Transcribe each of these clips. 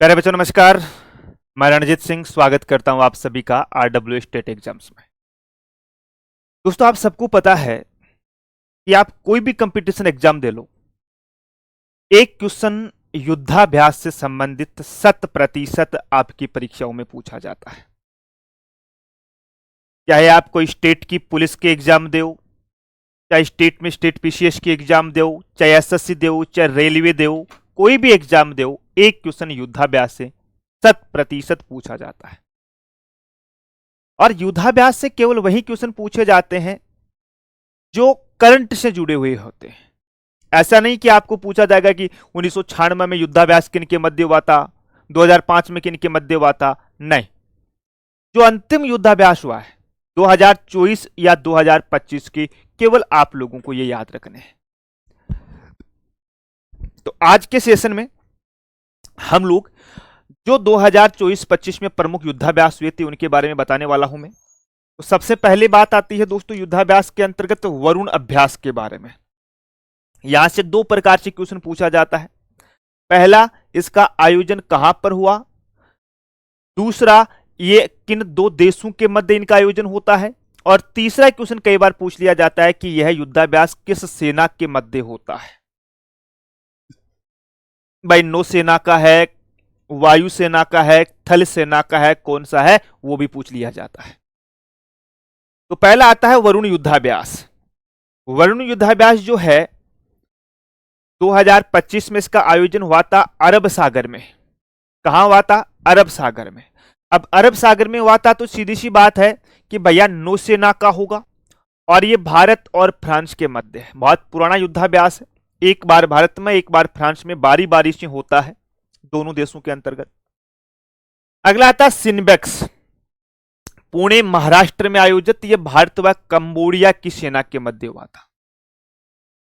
प्यारे बच्चों नमस्कार। मैं रणजीत सिंह स्वागत करता हूं आप सभी का आरडब्ल्यू स्टेट एग्जाम्स में। दोस्तों आप सबको पता है कि आप कोई भी कंपटीशन एग्जाम दे लो, एक क्वेश्चन युद्धाभ्यास से संबंधित 100% आपकी परीक्षाओं में पूछा जाता है। चाहे आप कोई स्टेट की पुलिस के एग्जाम दो, चाहे स्टेट में स्टेट पीसीएस की एग्जाम दो, चाहे एसएससी दो, चाहे रेलवे दो, कोई भी एग्जाम दो, एक क्वेश्चन युद्धाभ्यास से 100% पूछा जाता है। और युद्धाभ्यास से केवल वही क्वेश्चन पूछे जाते हैं जो करंट से जुड़े हुए होते हैं। ऐसा नहीं कि आपको पूछा जाएगा कि 1996 में युद्धाभ्यास किन के मध्य हुआ था, 2005 में किन के मध्य हुआ था। नहीं, जो अंतिम युद्धाभ्यास हुआ है 2024 या 2025 की, केवल आप लोगों को यह याद रखने हैं। तो आज के सेशन में हम लोग जो 2024-25 में प्रमुख युद्धाभ्यास हुए थे उनके बारे में बताने वाला हूं मैं। तो सबसे पहले बात आती है दोस्तों युद्धाभ्यास के अंतर्गत वरुण अभ्यास के बारे में। यहां से दो प्रकार से क्वेश्चन पूछा जाता है। पहला, इसका आयोजन कहां पर हुआ। दूसरा, ये किन दो देशों के मध्य इनका आयोजन होता है। और तीसरा क्वेश्चन कई बार पूछ लिया जाता है कि यह युद्धाभ्यास किस सेना के मध्य होता है। भाई नौसेना का है, वायुसेना का है, थल सेना का है, कौन सा है, वो भी पूछ लिया जाता है। तो पहला आता है वरुण युद्धाभ्यास। वरुण युद्धाभ्यास जो है 2025 में इसका आयोजन हुआ था अरब सागर में। कहां हुआ था? अरब सागर में। अब अरब सागर में हुआ था तो सीधी सी बात है कि भैया नौसेना का होगा। और ये भारत और फ्रांस के मध्य है। बहुत पुराना युद्धाभ्यास है। एक बार भारत में, एक बार फ्रांस में, बारी बारी से होता है दोनों देशों के अंतर्गत। अगला आता सिनबेक्स, पुणे महाराष्ट्र में आयोजित। यह भारत व कंबोडिया की सेना के मध्य हुआ था।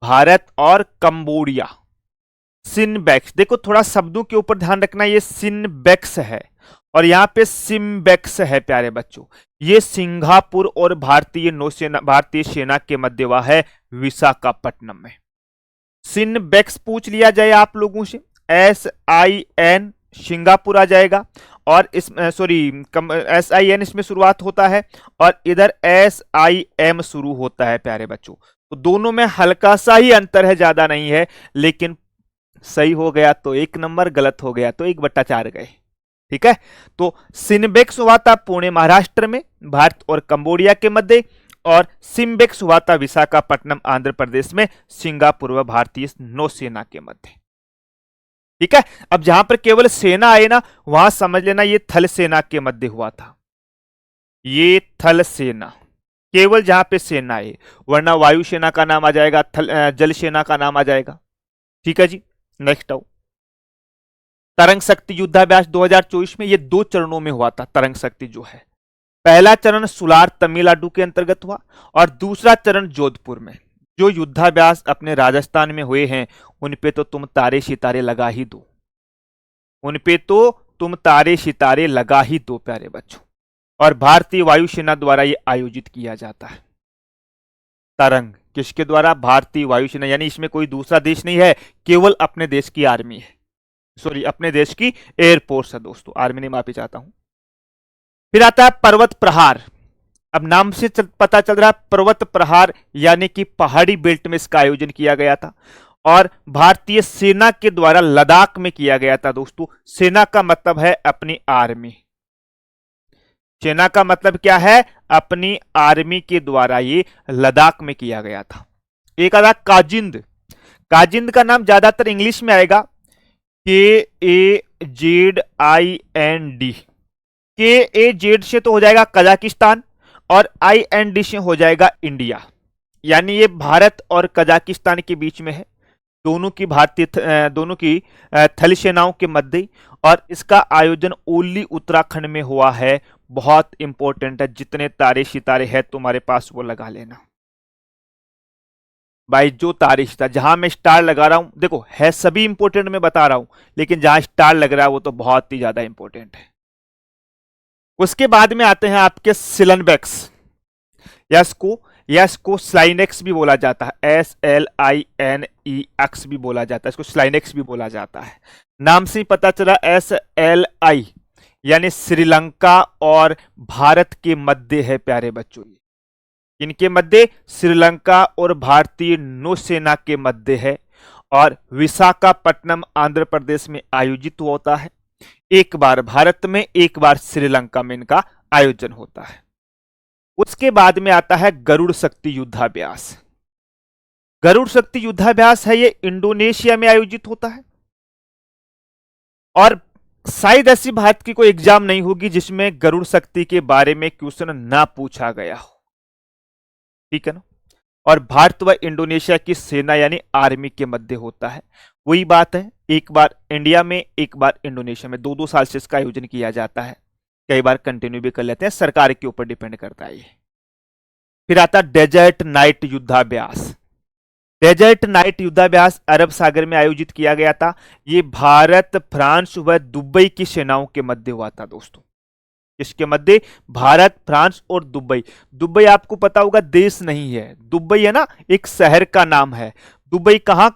भारत और कंबोडिया। सिनबेक्स, देखो थोड़ा शब्दों के ऊपर ध्यान रखना, ये सिनबेक्स है और यहां पे सिम्बेक्स है प्यारे बच्चों। ये सिंगापुर और भारतीय नौसेना, भारतीय सेना के मध्य हुआ है विशाखापट्टनम में। सिनबेक्स पूछ लिया जाए आप लोगों से, SIN सिंगापुर आ जाएगा और इस SIN इसमें शुरुआत होता है और इधर SIM शुरू होता है प्यारे बच्चों। तो दोनों में हल्का सा ही अंतर है, ज्यादा नहीं है। लेकिन सही हो गया तो 1 नंबर, गलत हो गया तो 1/4 गए। ठीक है, तो सिनबेक्स हुआ था पुणे महाराष्ट्र में, भारत और कंबोडिया के मध्य। और सिम्बेक्स हुआ था विशाखापट्टनम आंध्र प्रदेश में, सिंगापुर व भारतीय नौसेना के मध्य। ठीक है, अब जहां पर केवल सेना आए ना, वहां समझ लेना ये थल सेना के मध्य हुआ था। ये थल सेना, केवल जहां पे सेना आए, वरना वायुसेना का नाम आ जाएगा, जल सेना का नाम आ जाएगा। ठीक है जी, नेक्स्ट आओ। तरंग शक्ति युद्धाभ्यास 2024 में ये 2 चरणों में हुआ था। तरंग शक्ति जो है, पहला चरण सुलार तमिलनाडु के अंतर्गत हुआ और दूसरा चरण जोधपुर में। जो युद्धाभ्यास अपने राजस्थान में हुए हैं उन पे तो तुम तारे सितारे लगा ही दो, उन पे तो तुम तारे सितारे लगा ही दो प्यारे बच्चों। और भारतीय वायुसेना द्वारा ये आयोजित किया जाता है। तरंग किसके द्वारा? भारतीय वायुसेना, यानी इसमें कोई दूसरा देश नहीं है, केवल अपने देश की आर्मी है। सॉरी, अपने देश की एयरफोर्स है दोस्तों, आर्मी नहीं, माफी चाहता हूं। फिर आता है पर्वत प्रहार। अब नाम से पता चल रहा है पर्वत प्रहार, यानी कि पहाड़ी बेल्ट में इसका आयोजन किया गया था और भारतीय सेना के द्वारा लद्दाख में किया गया था दोस्तों। सेना का मतलब है अपनी आर्मी। सेना का मतलब क्या है? अपनी आर्मी के द्वारा ये लद्दाख में किया गया था। एक आता काजिंद। काजिंद का नाम ज्यादातर इंग्लिश में आएगा, KAZIND। KAZ से तो हो जाएगा कजाकिस्तान और IND से हो जाएगा इंडिया। यानी ये भारत और कजाकिस्तान के बीच में है, दोनों की थल सेनाओं के मध्य। और इसका आयोजन ओली उत्तराखंड में हुआ है। बहुत इंपॉर्टेंट है, जितने तारे सितारे हैं तुम्हारे पास वो लगा लेना भाई। जो तारे सितारे, जहां मैं स्टार लगा रहा हूं, देखो है सभी इंपॉर्टेंट मैं बता रहा हूं, लेकिन जहां स्टार लग रहा है वो तो बहुत ही ज्यादा इंपॉर्टेंट है। उसके बाद में आते हैं आपके सिलनबेक्स। यस को स्लाइनेक्स भी बोला जाता है, SLINEX भी बोला जाता है, इसको स्लाइनेक्स भी बोला जाता है। नाम से ही पता चला, SLI, यानी श्रीलंका और भारत के मध्य है प्यारे बच्चों। इनके मध्य श्रीलंका और भारतीय नौसेना के मध्य है और विशाखापट्टनम आंध्र प्रदेश में आयोजित होता है। एक बार भारत में, एक बार श्रीलंका में इनका आयोजन होता है। उसके बाद में आता है गरुड़ शक्ति युद्धाभ्यास। गरुड़ शक्ति युद्धाभ्यास है, ये इंडोनेशिया में आयोजित होता है और शायद ऐसी भारत की कोई एग्जाम नहीं होगी जिसमें गरुड़ शक्ति के बारे में क्वेश्चन ना पूछा गया हो, ठीक है ना। और भारत व इंडोनेशिया की सेना यानी आर्मी के मध्य होता है। वही बात है, एक बार इंडिया में, एक बार इंडोनेशिया में, 2-2 साल से इसका आयोजन किया जाता है। कई बार कंटिन्यू भी कर लेते हैं, सरकार के ऊपर डिपेंड करता है ये। फिर आता डेजर्ट नाइट युद्धाभ्यास। डेजर्ट नाइट युद्धाभ्यास अरब सागर में आयोजित किया गया था। ये भारत, फ्रांस व दुबई की सेनाओं के मध्य हुआ था दोस्तों। इसके मध्य भारत, फ्रांस और दुबई। दुबई आपको पता होगा देश नहीं है, दुबई है ना, एक शहर का नाम है। दुबई कहां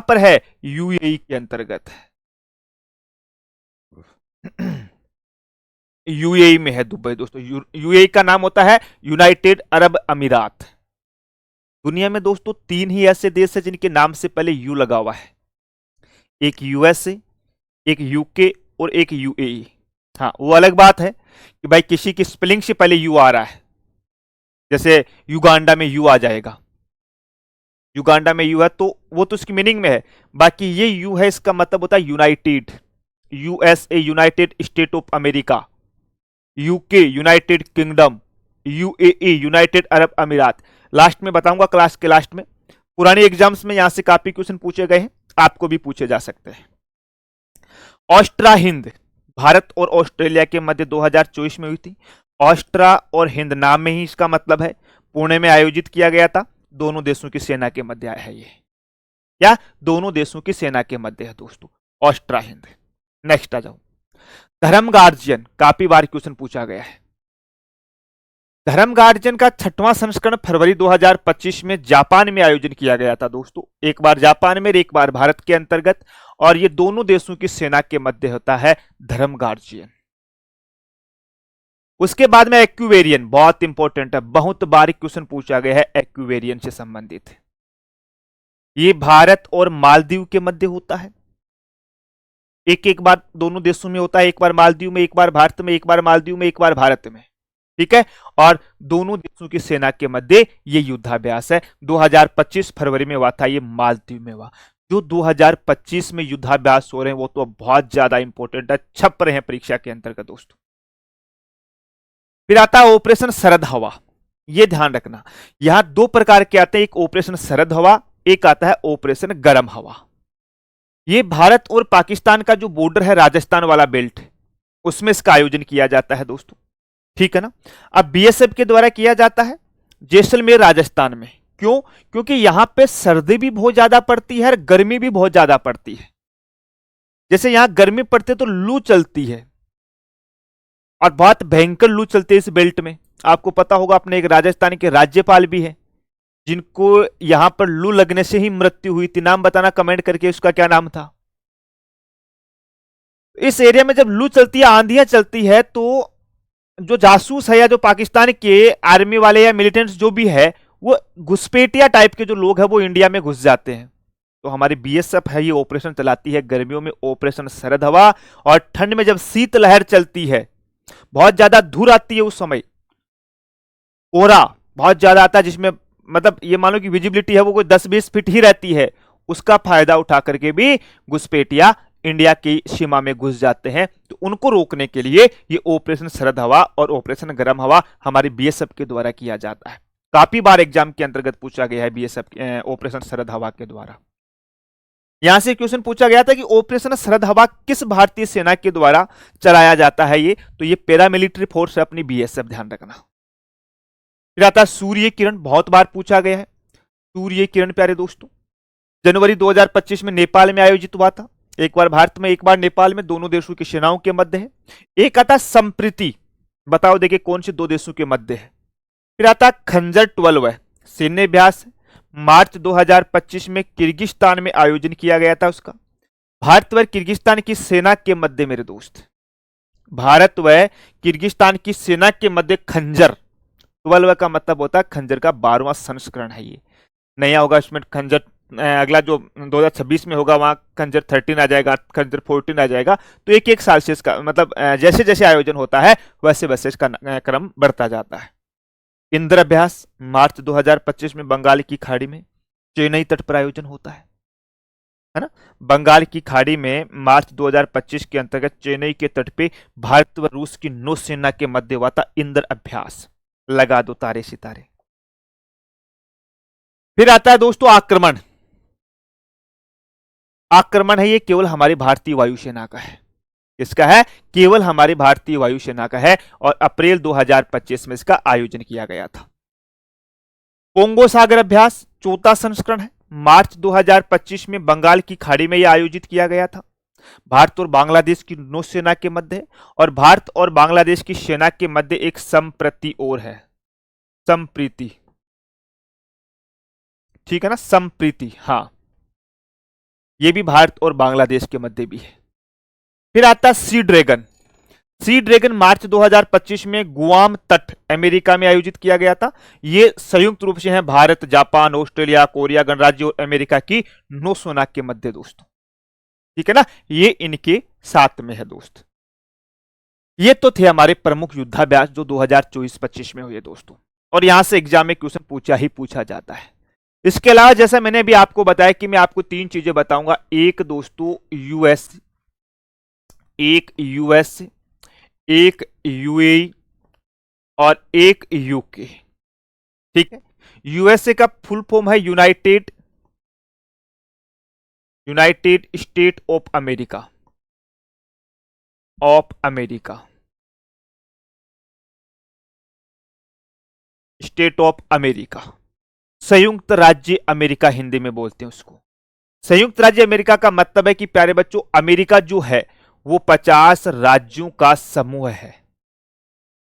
पर है? यूएई के अंतर्गत है। यूएई में है दुबई दोस्तों। यूएई का नाम होता है यूनाइटेड अरब अमीरात। दुनिया में दोस्तों 3 ही ऐसे देश हैं जिनके नाम से पहले यू लगा हुआ है, एक यूएसए, एक यूके और एक यूएई। हाँ, वो अलग बात है कि भाई किसी की स्पेलिंग से पहले यू आ रहा है, जैसे युगांडा में यू आ जाएगा, युगांडा में यू है तो वो तो उसकी मीनिंग में है। बाकी ये यू है, इसका मतलब होता है United, USA United state of America, UK United kingdom, UAE United Arab अमीरात। लास्ट में बताऊंगा, क्लास के लास्ट में। पुराने एग्जाम्स में यहां से काफी क्वेश्चन पूछे गए हैं, आपको भी पूछे जा सकते हैं। ऑस्ट्रा हिंद भारत और ऑस्ट्रेलिया के मध्य 2024 में हुई थी। ऑस्ट्रा और हिंद नाम में ही इसका मतलब है। पुणे में आयोजित किया गया था। दोनों देशों की सेना के मध्य है ये, या दोनों देशों की सेना के मध्य है दोस्तों, ऑस्ट्रा हिंद। नेक्स्ट आ जाओ, धर्म गार्जियन, काफी बार क्वेश्चन पूछा गया है। धर्म गार्जियन का 6वां संस्करण फरवरी 2025 में जापान में आयोजन किया गया था दोस्तों। एक बार जापान में, एक बार भारत के अंतर्गत, और ये दोनों देशों की सेना के मध्य होता है धर्म गार्जियन। उसके बाद में एक्विवेरियन, बहुत इंपॉर्टेंट है, बहुत बार क्वेश्चन पूछा गया है एक्विवेरियन से संबंधित। ये भारत और मालदीव के मध्य होता है। एक एक बार दोनों देशों में होता है, एक बार मालदीव में, एक बार भारत में, एक बार मालदीव में, एक बार भारत में, ठीक है। और दोनों देशों की सेना के मध्य ये युद्धाभ्यास है। 2025 फरवरी में हुआ था, ये मालदीव में हुआ। जो 2025 में युद्धाभ्यास हो रहे हैं वो तो बहुत ज्यादा इंपॉर्टेंट है, छप रहे हैं परीक्षा के अंतर्गत दोस्तों। फिर आता है ऑपरेशन शरद हवा। ये ध्यान रखना, यहां 2 प्रकार के आते हैं, एक ऑपरेशन शरद हवा, एक आता है ऑपरेशन गर्म हवा। ये भारत और पाकिस्तान का जो बॉर्डर है, राजस्थान वाला बेल्ट, उसमें इसका आयोजन किया जाता है दोस्तों, ठीक है ना। अब बीएसएफ के द्वारा किया जाता है जैसलमेर राजस्थान में। क्यों? क्योंकि यहां पे सर्दी भी बहुत ज्यादा पड़ती है और गर्मी भी बहुत ज्यादा पड़ती है। जैसे यहां गर्मी पड़ती है तो लू चलती है, और बहुत भयंकर लू चलती है इस बेल्ट में। आपको पता होगा, अपने एक राजस्थान के राज्यपाल भी हैं जिनको यहां पर लू लगने से ही मृत्यु हुई थी। नाम बताना कमेंट करके, उसका क्या नाम था। इस एरिया में जब लू चलती है, आंधियां चलती है, तो जो जासूस है या जो पाकिस्तान के आर्मी वाले या मिलिटेंट्स जो भी है, वो घुसपैठिया टाइप के जो लोग हैं वो इंडिया में घुस जाते हैं। तो हमारी बीएसएफ है, ये ऑपरेशन चलाती है गर्मियों में, ऑपरेशन शरद हवा। और ठंड में जब शीतलहर चलती है, बहुत ज्यादा धूल आती है उस समय, कोहरा बहुत ज्यादा आता है, जिसमें मतलब ये मान लो कि विजिबिलिटी है वो कोई 10-20 फीट ही रहती है, उसका फायदा उठा करके भी घुसपैठिया इंडिया की सीमा में घुस जाते हैं। तो उनको रोकने के लिए ये ऑपरेशन शरद हवा और ऑपरेशन गर्म हवा हमारी बीएसएफ के द्वारा किया जाता है। काफी बार एग्जाम के अंतर्गत पूछा गया है बीएसएफ ऑपरेशन शरद हवा के द्वारा। यहां से क्वेश्चन पूछा गया था कि ऑपरेशन शरद हवा किस भारतीय सेना के द्वारा चलाया जाता है। ये तो ये पैरामिलिट्री फोर्स है अपनी बीएसएफ, ध्यान रखना। फिर आता है सूर्य किरण, बहुत बार पूछा गया है। सूर्य किरण प्यारे दोस्तों जनवरी 2025 में नेपाल में आयोजित हुआ था। एक बार भारत में, एक बार नेपाल में, दोनों देशों की सेनाओं के मध्य है। एक आता संप्रीति, बताओ देखिए कौन से 2 देशों के मध्य है। फिर आता खंजर 12 है, सैन्य अभ्यास मार्च 2025 में किर्गिस्तान में आयोजन किया गया था उसका। भारत व किर्गिस्तान की सेना के मध्य मेरे दोस्त, भारत व किर्गिस्तान की सेना के मध्य खंजर, 12 का मतलब होता है खंजर का 12वां संस्करण है ये। नया होगा इसमें खंजर, अगला जो 2026 में होगा वहां खंजर 13 आ जाएगा, खंजर 14 आ जाएगा। तो एक एक साल से इसका मतलब जैसे जैसे आयोजन होता है वैसे वैसे इसका क्रम बढ़ता जाता है। इंद्र अभ्यास मार्च 2025 में बंगाल की खाड़ी में चेन्नई तट पर आयोजन होता है ना। बंगाल की खाड़ी में मार्च 2025 के अंतर्गत चेन्नई के तट पे भारत व रूस की नौसेना के मध्य हुआ था इंद्र अभ्यास। लगा दो तारे सितारे। फिर आता है दोस्तों आक्रमण। आक्रमण है ये केवल हमारी भारतीय वायुसेना का है। इसका है केवल हमारी भारतीय वायुसेना का है और अप्रैल 2025 में इसका आयोजन किया गया था। कोंगो सागर अभ्यास चौथा संस्करण है, मार्च 2025 में बंगाल की खाड़ी में यह आयोजित किया गया था। भारत और बांग्लादेश की नौसेना के मध्य और भारत और बांग्लादेश की सेना के मध्य एक संप्रति और है, संप्रीति, ठीक है ना, संप्रीति। हाँ, यह भी भारत और बांग्लादेश के मध्य भी है। फिर आता सी ड्रैगन। सी ड्रैगन मार्च 2025 में गुआम तट अमेरिका में आयोजित किया गया था। ये संयुक्त रूप से है भारत, जापान, ऑस्ट्रेलिया, कोरिया गणराज्य और अमेरिका की नौसेना के मध्य दोस्तों, ठीक है ना। ये इनके साथ में है दोस्त। ये तो थे हमारे प्रमुख युद्धाभ्यास जो 2024-25 में हुए दोस्तों, और यहां से एग्जाम में क्वेश्चन पूछा ही पूछा जाता है। इसके अलावा जैसा मैंने भी आपको बताया कि मैं आपको 3 चीजें बताऊंगा। एक दोस्तों यूएस, एक यूएस, एक यूएई और एक यूके, ठीक है। यूएसए का फुल फॉर्म है United state of America, state of America, संयुक्त राज्य अमेरिका हिंदी में बोलते हैं उसको। संयुक्त राज्य अमेरिका का मतलब है कि प्यारे बच्चों अमेरिका जो है वो 50 राज्यों का समूह है।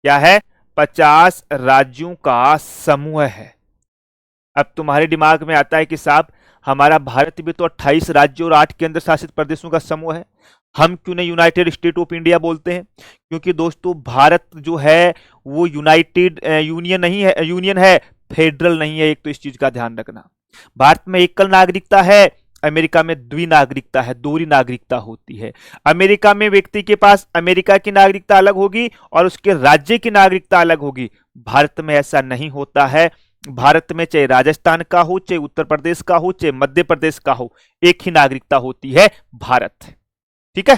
क्या है? 50 राज्यों का समूह है। अब तुम्हारे दिमाग में आता है कि साहब हमारा भारत भी तो 28 राज्यों और 8 केंद्र शासित प्रदेशों का समूह है, हम क्यों नहीं यूनाइटेड स्टेट ऑफ इंडिया बोलते हैं? क्योंकि दोस्तों भारत जो है वो यूनाइटेड यूनियन नहीं है, यूनियन है, फेडरल नहीं है। एक तो इस चीज का ध्यान रखना। भारत में एकल नागरिकता है, अमेरिका में द्विनागरिकता है, दोहरी नागरिकता होती है। अमेरिका में व्यक्ति के पास अमेरिका की नागरिकता अलग होगी और उसके राज्य की नागरिकता अलग होगी। भारत में ऐसा नहीं होता है। भारत में चाहे राजस्थान का हो, चाहे उत्तर प्रदेश का हो, चाहे मध्य प्रदेश का हो, एक ही नागरिकता होती है, भारत, ठीक है।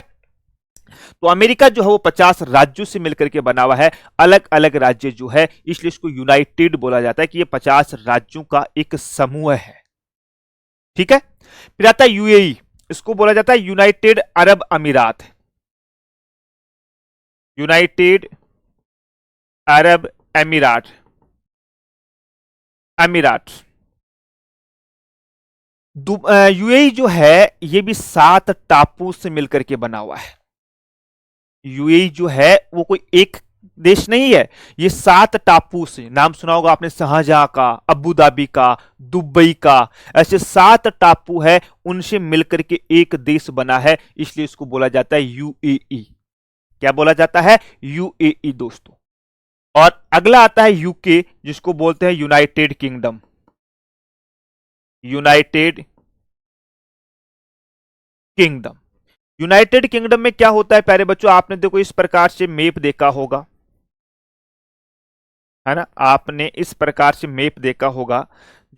तो अमेरिका जो है वो 50 राज्यों से मिलकर के बना हुआ है, अलग अलग राज्य जो है, इसलिए इसको यूनाइटेड बोला जाता है कि ये 50 राज्यों का एक समूह है, ठीक है। फिर आता है यूएई, इसको बोला जाता है यूनाइटेड अरब अमीरात, यूनाइटेड अरब अमीरात, यूएई जो है ये भी 7 टापू से मिलकर के बना हुआ है। यूएई जो है वो कोई एक देश नहीं है, ये 7 टापू से, नाम सुना होगा आपने शाहजहां का, अबू धाबी का, दुबई का, ऐसे 7 टापू है, उनसे मिलकर के एक देश बना है, इसलिए इसको बोला जाता है यूएई। क्या बोला जाता है? यूएई दोस्तों। और अगला आता है यूके, जिसको बोलते हैं United kingdom, United kingdom. United kingdom में क्या होता है प्यारे बच्चों? आपने देखो इस प्रकार से मैप देखा होगा, है ना, आपने इस प्रकार से मैप देखा होगा,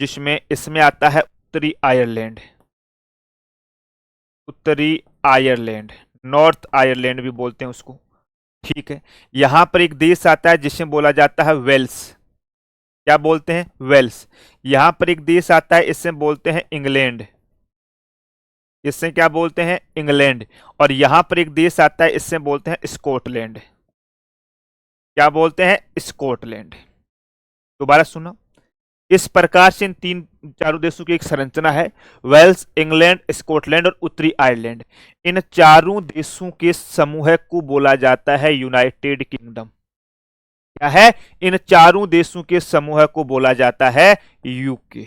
जिसमें इसमें आता है उत्तरी आयरलैंड, उत्तरी आयरलैंड, नॉर्थ आयरलैंड भी बोलते हैं उसको, ठीक है। यहां पर एक देश आता है जिसे बोला जाता है वेल्स। क्या बोलते हैं? वेल्स। यहां पर एक देश आता है, इससे बोलते हैं इंग्लैंड, इससे क्या बोलते हैं? इंग्लैंड। और यहां पर एक देश आता है, इससे बोलते हैं स्कॉटलैंड। क्या बोलते हैं? स्कॉटलैंड। दोबारा सुनो, इस प्रकार से इन 3-4 देशों की एक संरचना है, वेल्स, इंग्लैंड, स्कॉटलैंड और उत्तरी आयरलैंड। इन चारों देशों के समूह को बोला जाता है यूनाइटेड किंगडम। क्या है? इन चारों देशों के समूह को बोला जाता है यूके,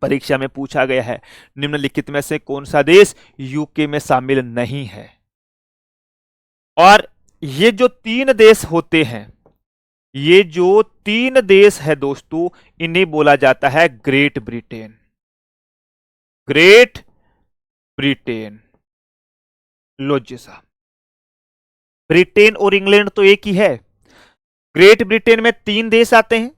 परीक्षा में पूछा गया है, निम्नलिखित में से कौन सा देश यूके में शामिल नहीं है। और ये जो 3 देश होते हैं, ये जो 3 देश है दोस्तों, इन्हें बोला जाता है ग्रेट ब्रिटेन। Great Britain. लो जी साहब, ब्रिटेन और इंग्लैंड तो एक ही है। ग्रेट ब्रिटेन में 3 देश आते हैं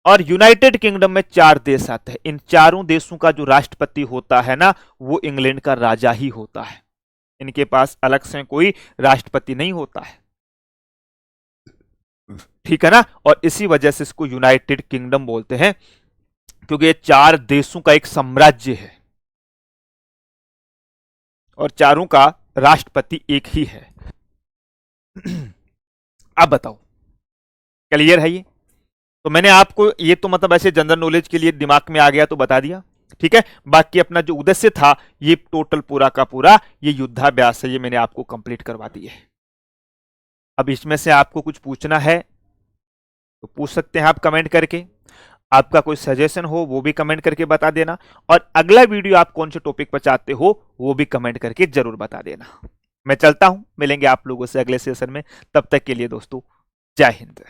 और यूनाइटेड किंगडम में 4 देश आते हैं। इन चारों देशों का जो राष्ट्रपति होता है ना, वो इंग्लैंड का राजा ही होता है। इनके पास अलग से कोई राष्ट्रपति नहीं होता है, ठीक है ना। और इसी वजह से इसको यूनाइटेड किंगडम बोलते हैं, क्योंकि ये 4 देशों का एक साम्राज्य है और चारों का राष्ट्रपति एक ही है। अब बताओ, क्लियर है ये? तो मैंने आपको ये तो मतलब ऐसे जनरल नॉलेज के लिए दिमाग में आ गया तो बता दिया, ठीक है। बाकी अपना जो उद्देश्य था, ये टोटल पूरा का पूरा ये युद्धाभ्यास है, ये मैंने आपको कंप्लीट करवा दिया है। अब इसमें से आपको कुछ पूछना है तो पूछ सकते हैं आप कमेंट करके। आपका कोई सजेशन हो वो भी कमेंट करके बता देना, और अगला वीडियो आप कौन से टॉपिक पर चाहते हो वो भी कमेंट करके जरूर बता देना। मैं चलता हूं, मिलेंगे आप लोगों से अगले सेशन में। तब तक के लिए दोस्तों, जय हिंद।